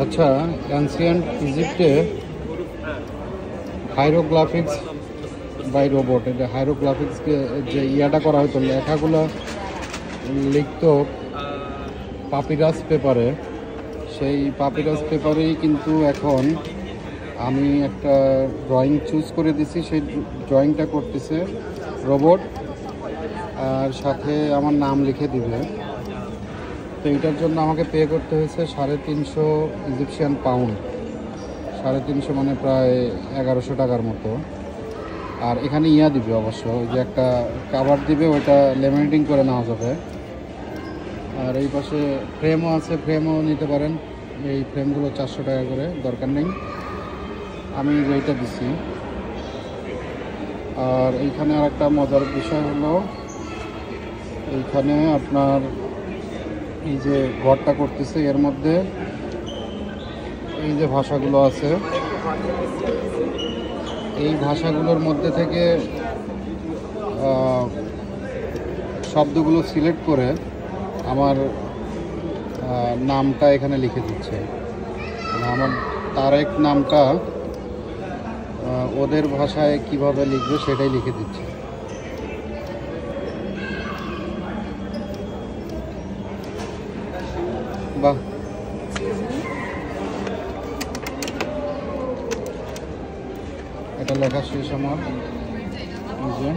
আচ্ছা, ancient ইজিপ্টে hieroglyphics by robot, এটা হাইরোগ্রাফিক্সকে যে ইয়াটা করা হতো, লেখাগুলো লিখতো পাপিরাস পেপারে, সেই পাপিরাস পেপারেই কিন্তু এখন আমি একটা ড্রয়িং চুজ করে দিছি, সেই ড্রয়িংটা করতেছে রোবট, আর সাথে আমার নাম লিখে দিবে। তো এটার জন্য আমাকে পে করতে হয়েছে 350 ইজিপশিয়ান পাউন্ড, 350 মানে প্রায় 1100 টাকার মতো। আর এখানে ইয়া দিবে অবশ্য, ওই যে একটা কাভার দিবে, ওইটা লেমিনেটিং করে নেওয়া যাবে। আর এই পাশে ফ্রেমও আছে, ফ্রেমও নিতে পারেন। এই ফ্রেমগুলো 400 টাকা করে, দরকার নেই, আমি এইটা দিছি। আর এইখানে আর একটা মজার বিষয় হলো, এইখানে আপনার এই যে ঘরটা করতেছে, এর মধ্যে এই যে ভাষাগুলো আছে, এই ভাষাগুলোর মধ্যে থেকে শব্দগুলো সিলেক্ট করে আমার নামটা এখানে লিখে দিচ্ছে। আমার তারেক নামটা ওদের ভাষায় কিভাবে লিখবে সেটাই লিখে দিচ্ছে। বাহ, এটা লেখা শেষ আমার, এই যে